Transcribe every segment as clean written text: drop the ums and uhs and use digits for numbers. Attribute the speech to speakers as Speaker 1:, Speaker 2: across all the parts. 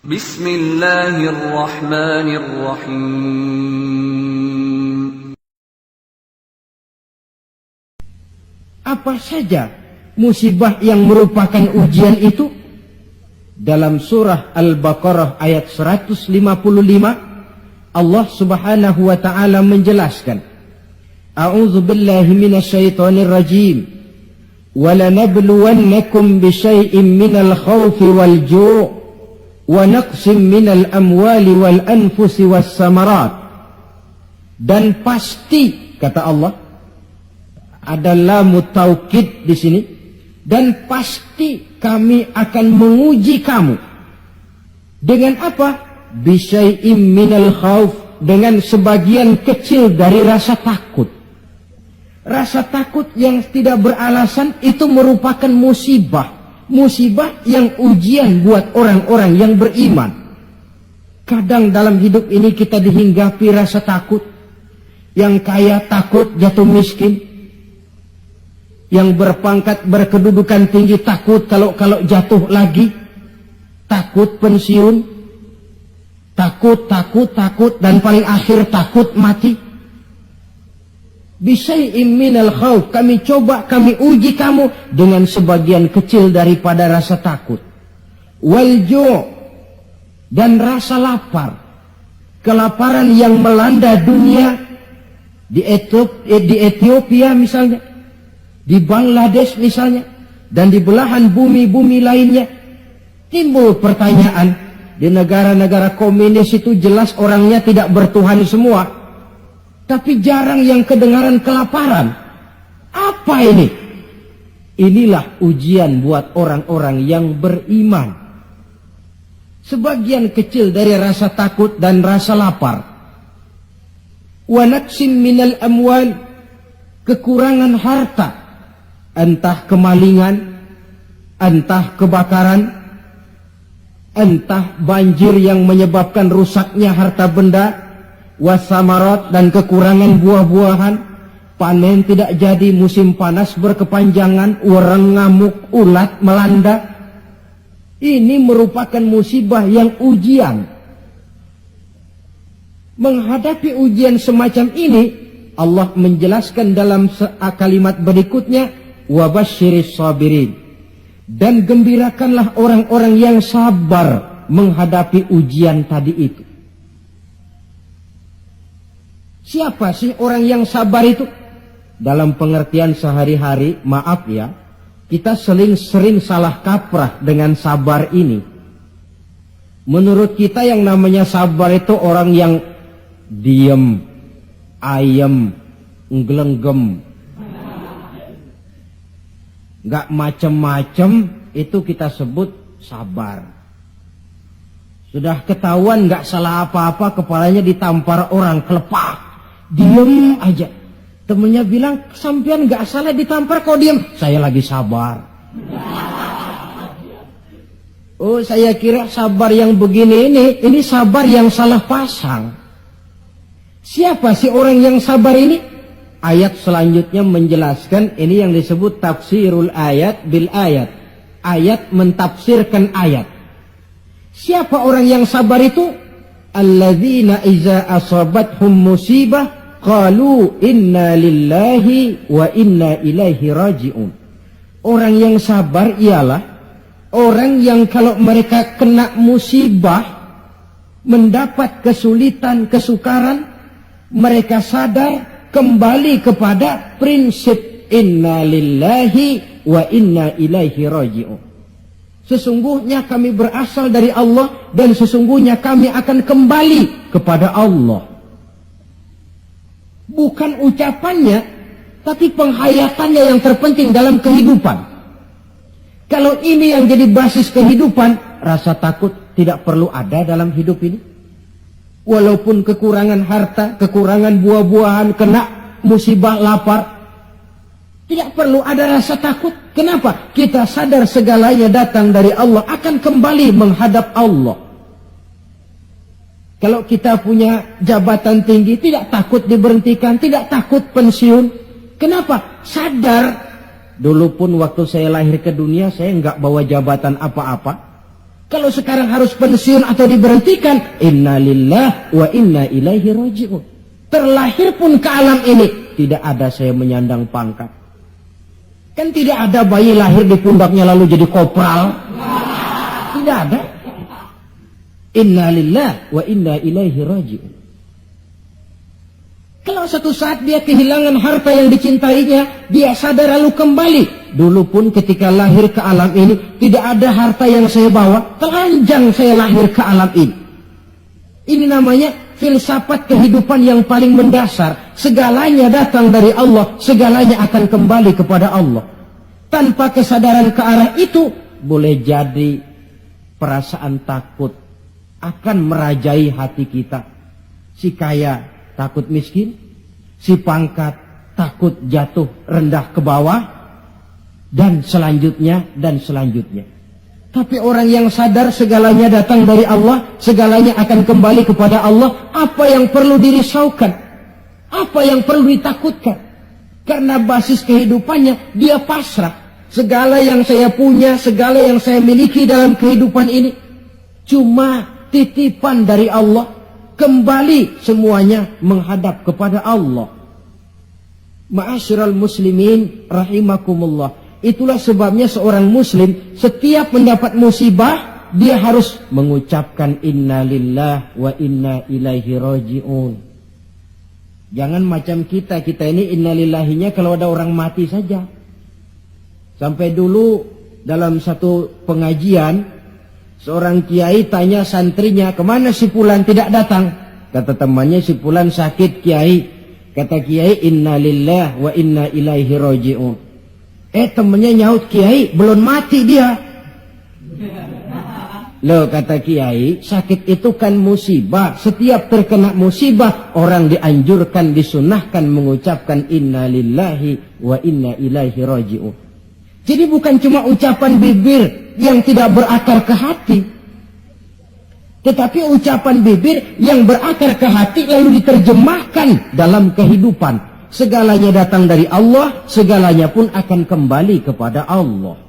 Speaker 1: Bismillahirrahmanirrahim.
Speaker 2: Apa saja musibah yang merupakan ujian itu? Dalam surah Al-Baqarah ayat 155, Allah Subhanahu wa taala menjelaskan, A'udzu billahi minasyaitonir rajim. Wa lanabluwannakum bisyai'in minal khaufi wal ju' wa naqsim minal amwali wal anfusi was samarat. Dan pasti, kata Allah, ada lam taukid di sini, dan pasti kami akan menguji kamu. Dengan apa? Bisyai'im minal khauf, dengan sebagian kecil dari rasa takut. Rasa takut yang tidak beralasan itu merupakan musibah. Musibah yang ujian buat orang-orang yang beriman. Kadang dalam hidup ini kita dihinggapi rasa takut. Yang kaya takut jatuh miskin. Yang berpangkat berkedudukan tinggi takut kalau jatuh lagi. Takut pensiun. Takut, dan paling akhir takut mati. Bisyai'im minal khauf, kami coba, kami uji kamu dengan sebagian kecil daripada rasa takut. Wal ju', dan rasa lapar. Kelaparan yang melanda dunia di Ethiopia misalnya, di Bangladesh misalnya, dan di belahan bumi-bumi lainnya. Timbul pertanyaan, di negara-negara komunis itu jelas orangnya tidak bertuhan semua. Tapi jarang yang kedengaran kelaparan. Apa ini? Inilah ujian buat orang-orang yang beriman. Sebagian kecil dari rasa takut dan rasa lapar. Wa naqsim minal amwal, kekurangan harta. Entah kemalingan, entah kebakaran, entah banjir yang menyebabkan rusaknya harta benda, wasamarat, dan kekurangan buah-buahan, panen tidak jadi, musim panas berkepanjangan, orang ngamuk, ulat melanda. Ini merupakan musibah yang ujian. Menghadapi ujian semacam ini, Allah menjelaskan dalam kalimat berikutnya, wabasyiris sabirin, dan gembirakanlah orang-orang yang sabar menghadapi ujian tadi itu. Siapa sih orang yang sabar itu? Dalam pengertian sehari-hari, maaf ya, kita sering salah kaprah dengan sabar ini. Menurut kita yang namanya sabar itu orang yang diem, ayem, nggelenggem, gak macem-macem, itu kita sebut sabar. Sudah ketahuan gak salah apa-apa, kepalanya ditampar orang, kelepak, diem aja. Temennya bilang, sampean gak salah ditampar kok diem. Saya lagi sabar. Oh, saya kira sabar yang begini ini sabar yang salah pasang. Siapa sih orang yang sabar ini? Ayat selanjutnya menjelaskan, ini yang disebut tafsirul ayat bil ayat. Ayat mentafsirkan ayat. Siapa orang yang sabar itu? Alladzina iza asabathum musibah qalu inna lillahi wa inna ilaihi raji'un. Orang yang sabar ialah orang yang kalau mereka kena musibah, mendapat kesulitan, kesukaran, mereka sadar kembali kepada prinsip inna lillahi wa inna ilaihi raji'un. Sesungguhnya kami berasal dari Allah dan sesungguhnya kami akan kembali kepada Allah. Bukan ucapannya, tapi penghayatannya yang terpenting dalam kehidupan. Kalau ini yang jadi basis kehidupan, rasa takut tidak perlu ada dalam hidup ini. Walaupun kekurangan harta, kekurangan buah-buahan, kena musibah lapar, tidak perlu ada rasa takut. Kenapa? Kita sadar segalanya datang dari Allah, akan kembali menghadap Allah. Kalau kita punya jabatan tinggi, tidak takut diberhentikan, tidak takut pensiun. Kenapa? Sadar. Dulu pun waktu saya lahir ke dunia, saya nggak bawa jabatan apa-apa. Kalau sekarang harus pensiun atau diberhentikan, innalillah wa inna ilaihi raji'un. Terlahir pun ke alam ini, tidak ada saya menyandang pangkat. Kan tidak ada bayi lahir di pundaknya lalu jadi kopral. Tidak ada. Innalillah wa inna ilaihi raji'un. Kalau suatu saat dia kehilangan harta yang dicintainya, dia sadar lalu kembali. Dulu pun ketika lahir ke alam ini, tidak ada harta yang saya bawa, telanjang saya lahir ke alam ini. Ini namanya filsafat kehidupan yang paling mendasar. Segalanya datang dari Allah, segalanya akan kembali kepada Allah. Tanpa kesadaran ke arah itu, boleh jadi perasaan takut akan merajai hati kita. Si kaya takut miskin, si pangkat takut jatuh rendah ke bawah, dan selanjutnya. Tapi orang yang sadar segalanya datang dari Allah, segalanya akan kembali kepada Allah, apa yang perlu dirisaukan? Apa yang perlu ditakutkan? Karena basis kehidupannya dia pasrah. Segala yang saya punya, segala yang saya miliki dalam kehidupan ini cuma titipan dari Allah. Kembali semuanya menghadap kepada Allah. Ma'asyiral muslimin rahimakumullah. Itulah sebabnya seorang muslim setiap mendapat musibah, dia harus mengucapkan innalillah wa inna ilaihi raji'un. Jangan macam kita ini innalillahinya kalau ada orang mati saja. Sampai dulu dalam satu pengajian, seorang kiai tanya santrinya, kemana si fulan tidak datang? Kata temannya, si fulan sakit kiai. Kata kiai, innalillah wa inna ilaihi raji'un. Temannya nyaut, kiai belum mati dia. Loh, kata kiai, sakit itu kan musibah. Setiap terkena musibah, orang dianjurkan, disunahkan mengucapkan innalillahi wa inna ilaihi raji'un. Jadi bukan cuma ucapan bibir yang tidak berakar ke hati, tetapi ucapan bibir yang berakar ke hati lalu diterjemahkan dalam kehidupan. Segalanya datang dari Allah, segalanya pun akan kembali kepada Allah.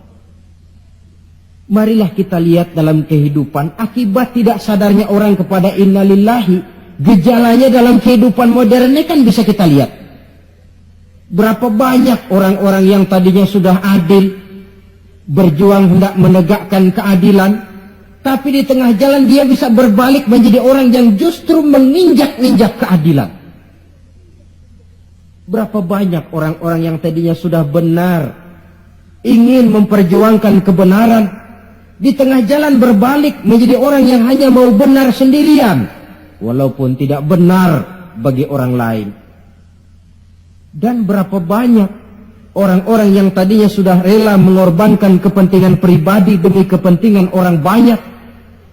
Speaker 2: Marilah kita lihat dalam kehidupan akibat tidak sadarnya orang kepada innalillahi. Gejalanya dalam kehidupan modern ini kan bisa kita lihat. Berapa banyak orang-orang yang tadinya sudah adil, berjuang hendak menegakkan keadilan, tapi di tengah jalan dia bisa berbalik menjadi orang yang justru menginjak-injak keadilan. Berapa banyak orang-orang yang tadinya sudah benar, ingin memperjuangkan kebenaran, di tengah jalan berbalik menjadi orang yang hanya mau benar sendirian, walaupun tidak benar bagi orang lain. Dan berapa banyak orang-orang yang tadinya sudah rela mengorbankan kepentingan pribadi demi kepentingan orang banyak,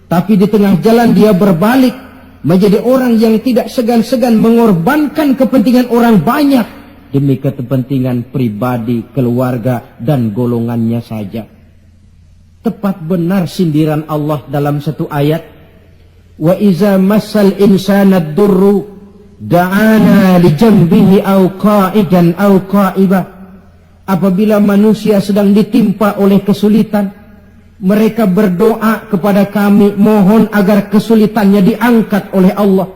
Speaker 2: tapi di tengah jalan dia berbalik menjadi orang yang tidak segan-segan mengorbankan kepentingan orang banyak demi kepentingan pribadi, keluarga, dan golongannya saja. Tepat benar sindiran Allah dalam satu ayat, wa iza massal insana ad-durru da'ana li janbihi au qa'idan au qa'iba. Apabila manusia sedang ditimpa oleh kesulitan, mereka berdoa kepada kami, mohon agar kesulitannya diangkat oleh Allah.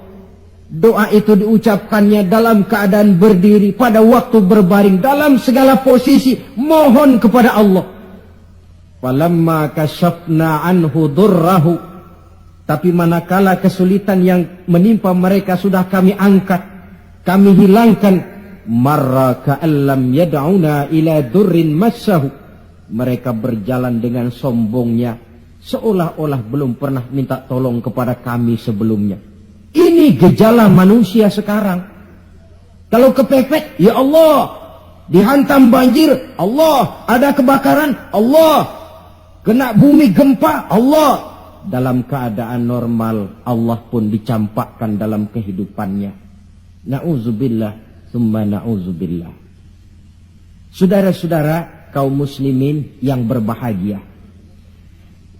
Speaker 2: Doa itu diucapkannya dalam keadaan berdiri, pada waktu berbaring, dalam segala posisi, mohon kepada Allah. Falamma kasyafna anhu durrahu, tapi manakala kesulitan yang menimpa mereka sudah kami angkat, kami hilangkan, marra ka'allam yad'una ila durrin massahu, mereka berjalan dengan sombongnya, seolah-olah belum pernah minta tolong kepada kami sebelumnya. Ini gejala manusia sekarang. Kalau kepepet, ya Allah. Dihantam banjir, Allah. Ada kebakaran, Allah. Kena bumi gempa, Allah. Dalam keadaan normal, Allah pun dicampakkan dalam kehidupannya. Na'udzubillah, summa na'udzubillah. Saudara-saudara kaum muslimin yang berbahagia,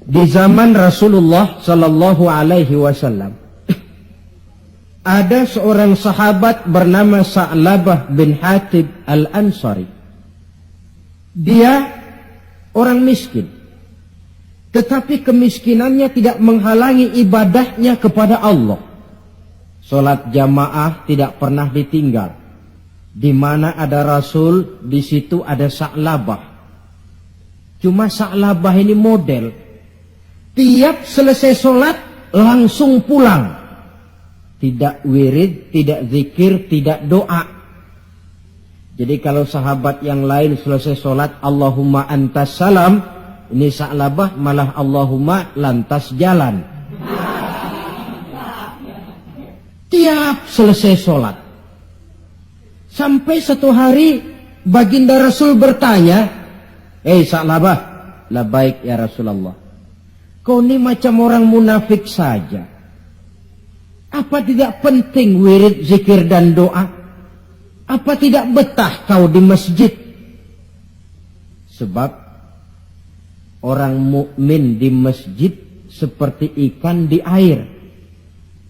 Speaker 2: di zaman Rasulullah sallallahu alaihi wasallam ada seorang sahabat bernama Sa'labah bin Hatib Al-Ansari. Dia orang miskin. tetapi kemiskinannya tidak menghalangi ibadahnya kepada Allah. Salat jamaah tidak pernah ditinggal. Di mana ada Rasul, di situ ada Sa'labah. Cuma Sa'labah ini model. Tiap selesai salat langsung pulang. Tidak wirid, tidak zikir, tidak doa. Jadi kalau sahabat yang lain selesai salat Allahumma antas salam, ini Sa'labah malah Allahumma lantas jalan. Tiap selesai sholat. Sampai satu hari baginda Rasul bertanya, Sa'labah, labaik ya Rasulullah. Kau ini macam orang munafik saja. Apa tidak penting wirid, zikir dan doa? Apa tidak betah kau di masjid? Sebab orang mukmin di masjid seperti ikan di air.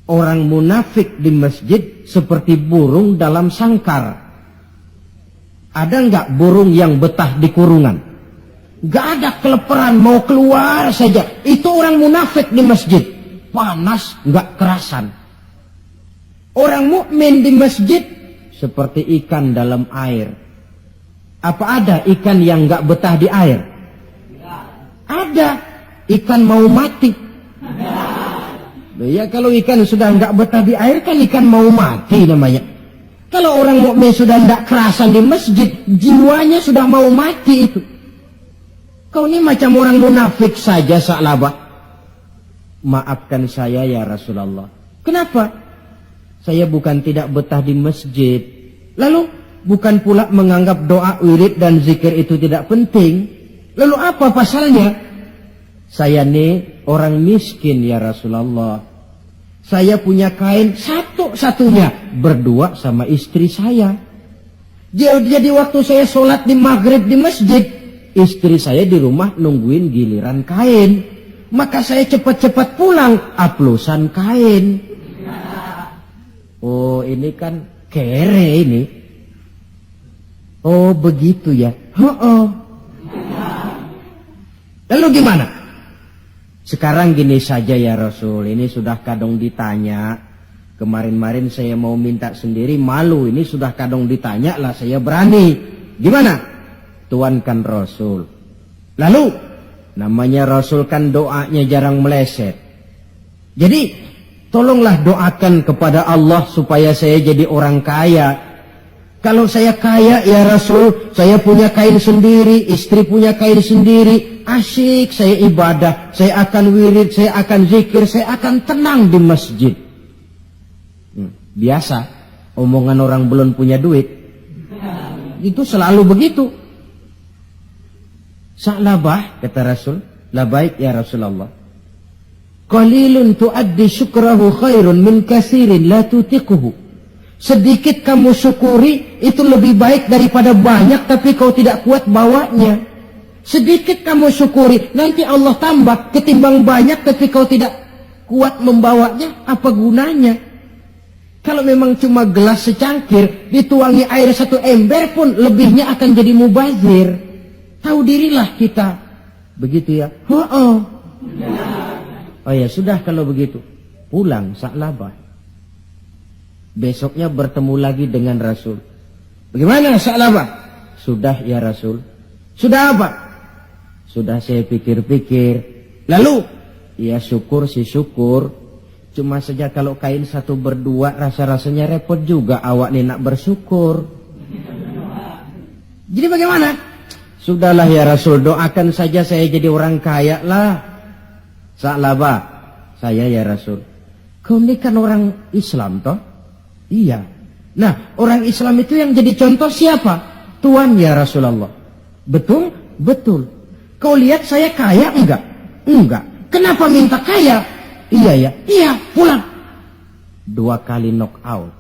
Speaker 2: Orang munafik di masjid seperti burung dalam sangkar. Ada enggak burung yang betah di kurungan? Enggak ada, keleperan mau keluar saja. Itu orang munafik di masjid. Panas enggak kerasan. Orang mukmin di masjid seperti ikan dalam air. Apa ada ikan yang enggak betah di air? Ada. Ikan mau mati. Ya kalau ikan sudah enggak betah di air kan ikan mau mati namanya. Kalau orang mukmin sudah enggak kerasan di masjid, jiwanya sudah mau mati itu. Kau ini macam orang munafik saja Sa'labah. Maafkan saya ya Rasulullah. Kenapa? Saya bukan tidak betah di masjid. Lalu bukan pula menganggap doa, wirid dan zikir itu tidak penting. Lalu apa pasalnya? Saya nih orang miskin ya Rasulullah. Saya punya kain satu-satunya, berdua sama istri saya. Jadi waktu saya sholat di maghrib di masjid, istri saya di rumah nungguin giliran kain. Maka saya cepat-cepat pulang, aplusan kain. Oh ini kan kere ini. Oh begitu ya. Lalu gimana? Sekarang gini saja ya Rasul, ini sudah kadang ditanya. Kemarin-marin saya mau minta sendiri, malu. Ini sudah kadang ditanya lah, saya berani. Gimana? Tuankan Rasul. Lalu, namanya Rasul kan doanya jarang meleset. Jadi, tolonglah doakan kepada Allah supaya saya jadi orang kaya. Kalau saya kaya ya Rasul, saya punya kain sendiri, istri punya kain sendiri, asyik saya ibadah, saya akan wirid, saya akan zikir, saya akan tenang di masjid. Biasa, omongan orang belum punya duit. Itu selalu begitu. Sa'labah, kata Rasul, labaik ya Rasulullah. Qalilun tuaddi syukrahu khairun min kasirin la tutiquhu. Sedikit kamu syukuri itu lebih baik daripada banyak tapi kau tidak kuat bawanya. Sedikit kamu syukuri nanti Allah tambah ketimbang banyak tapi kau tidak kuat membawanya. Apa gunanya? Kalau memang cuma gelas secangkir dituangi air 1 ember pun lebihnya akan jadi mubazir. Tahu dirilah kita. Begitu ya. Oh ya sudah kalau begitu. Pulang Sa'labah. Besoknya bertemu lagi dengan Rasul. Bagaimana Sa'labah? Sudah ya Rasul. Sudah apa? Sudah saya pikir-pikir. Lalu? Ya syukur sih syukur. Cuma saja kalau kain satu berdua rasa-rasanya repot juga awak nih nak bersyukur. Jadi bagaimana? Sudahlah ya Rasul, doakan saja saya jadi orang kaya lah. Sa'labah, saya ya Rasul. Kau ini kan orang Islam toh? Iya. Nah, orang Islam itu yang jadi contoh siapa? Tuan ya Rasulullah. Betul? Betul. Kau lihat saya kaya enggak? Enggak. Kenapa minta kaya? Iya ya. Iya, pulang. 2 kali knock out.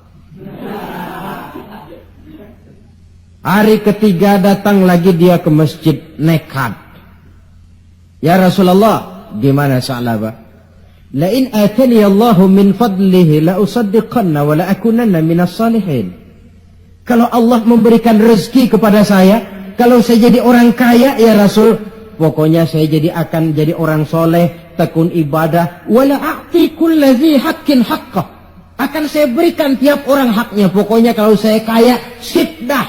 Speaker 2: Hari ketiga datang lagi dia ke masjid nekat. Ya Rasulullah, gimana Sa'labah? La in atani Allahu min fadlihi la usaddiqanna wa la akunanna minas salihin. Kalau Allah memberikan rezeki kepada saya, kalau saya jadi orang kaya ya Rasul, pokoknya saya akan jadi orang soleh, tekun ibadah. Wala a'ti kulladzi haqqin haqqah. Akan saya berikan tiap orang haknya. Pokoknya kalau saya kaya, sip dah.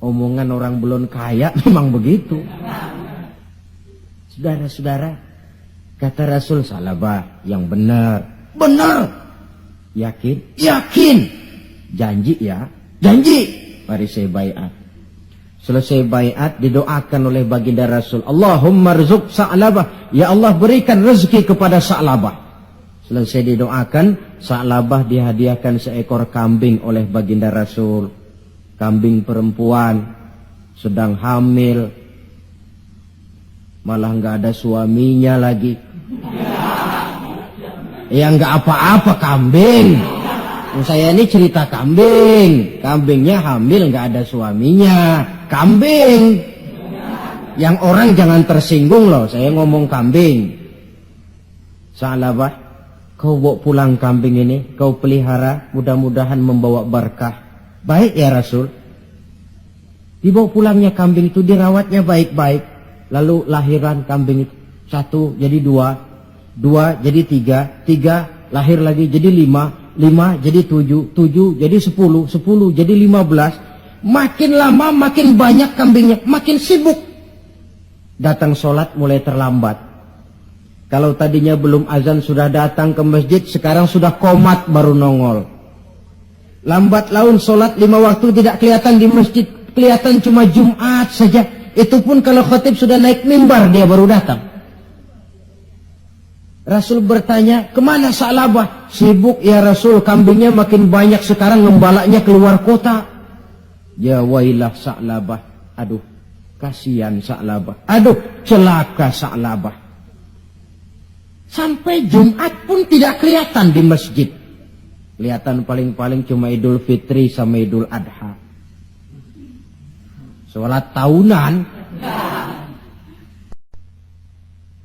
Speaker 2: Omongan orang belum kaya memang begitu. Saudara-saudara, kata Rasul, salabah yang benar. Benar. Yakin? Yakin. Janji ya? Janji. Mari saya baiat. Selesai baiat, didoakan oleh baginda Rasul, Allahumma rzuq Sa'labah, ya Allah berikan rezeki kepada Sa'labah. Selesai didoakan, Sa'labah dihadiahkan seekor kambing oleh baginda Rasul. Kambing perempuan, sedang hamil, malah nggak ada suaminya lagi. Ya nggak apa-apa kambing. Saya ini cerita kambing. Kambingnya hamil nggak ada suaminya. Kambing. Yang orang jangan tersinggung loh. Saya ngomong kambing. Sa'labah, kau bawa pulang kambing ini. Kau pelihara. Mudah-mudahan membawa berkah. Baik ya Rasul. Dibawa pulangnya kambing itu. Dirawatnya baik-baik. Lalu lahiran kambing itu. 1 jadi 2. 2 jadi 3. 3 lahir lagi jadi 5. 5 jadi 7, 7 jadi 10, 10 jadi 15. Makin lama makin banyak kambingnya, makin sibuk. Datang sholat mulai terlambat. Kalau tadinya belum azan sudah datang ke masjid, sekarang sudah qomat baru nongol. Lambat laun sholat 5 waktu tidak kelihatan di masjid, kelihatan cuma Jumat saja. Itu pun kalau khatib sudah naik mimbar dia baru datang. Rasul bertanya, kemana Sa'labah? Sibuk ya Rasul, kambingnya makin banyak sekarang, ngembalaknya keluar kota. Ya wailah Sa'labah. Aduh, kasihan Sa'labah. Aduh, celaka Sa'labah. Sampai Jumat pun tidak kelihatan di masjid. Kelihatan paling-paling cuma Idul Fitri sama Idul Adha. Sholat tahunan.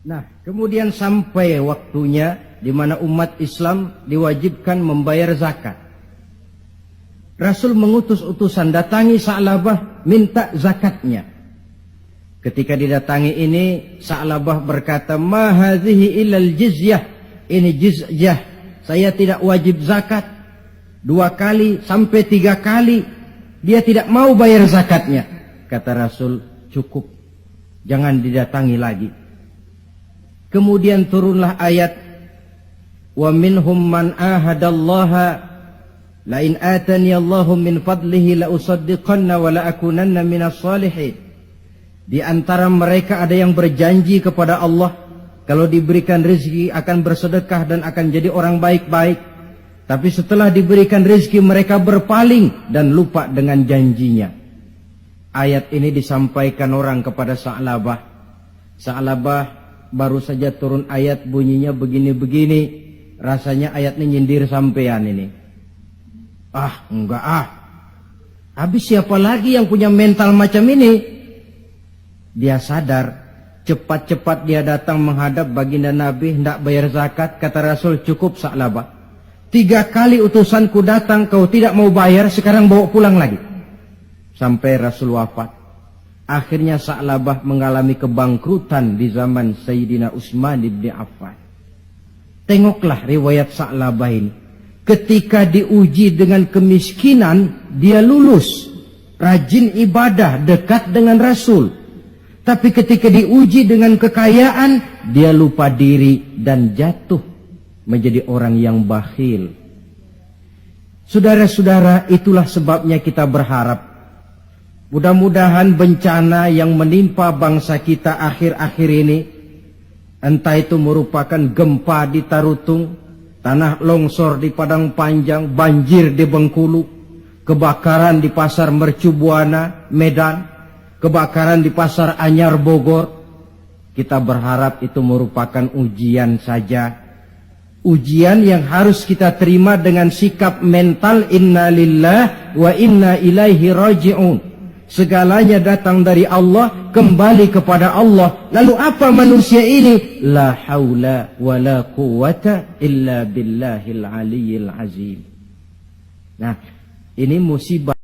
Speaker 2: Nah, kemudian sampai waktunya di mana umat Islam diwajibkan membayar zakat. Rasul mengutus utusan, datangi Sa'labah, minta zakatnya. Ketika didatangi ini, Sa'labah berkata, ma hadhihi illal jizyah. Ini jizyah, saya tidak wajib zakat. 2 kali sampai 3 kali dia tidak mau bayar zakatnya. Kata Rasul, cukup, jangan didatangi lagi. Kemudian turunlah ayat, wa minhum man ahadallaha la in atani Allahu min fadlihi la usaddiqanna wa la akunanna minas salihin. Di antara mereka ada yang berjanji kepada Allah, kalau diberikan rezeki akan bersedekah dan akan jadi orang baik-baik. Tapi setelah diberikan rezeki mereka berpaling dan lupa dengan janjinya. Ayat ini disampaikan orang kepada Sa'labah. Sa'labah baru saja turun ayat bunyinya begini-begini. Rasanya ayatnya nyindir sampean ini. Ah, enggak ah. Habis siapa lagi yang punya mental macam ini? Dia sadar. Cepat-cepat dia datang menghadap baginda Nabi, hendak bayar zakat. Kata Rasul, cukup Sa'labah. 3 kali utusanku datang, kau tidak mau bayar, sekarang bawa pulang lagi. Sampai Rasul wafat. Akhirnya Sa'labah mengalami kebangkrutan di zaman Sayyidina Utsman bin Affan. Tengoklah riwayat Sa'labah ini. Ketika diuji dengan kemiskinan, dia lulus. Rajin ibadah, dekat dengan Rasul. Tapi ketika diuji dengan kekayaan, dia lupa diri dan jatuh menjadi orang yang bakhil. Saudara-saudara, itulah sebabnya kita berharap mudah-mudahan bencana yang menimpa bangsa kita akhir-akhir ini, entah itu merupakan gempa di Tarutung, tanah longsor di Padang Panjang, banjir di Bengkulu, kebakaran di Pasar Mercu Buana, Medan, kebakaran di Pasar Anyar Bogor, kita berharap itu merupakan ujian saja. Ujian yang harus kita terima dengan sikap mental inna lillah wa inna ilaihi raji'un. Segalanya datang dari Allah, kembali kepada Allah. Lalu apa manusia ini? La haula wa la quwata illa billahil aliyyil azim. Nah, ini musibah.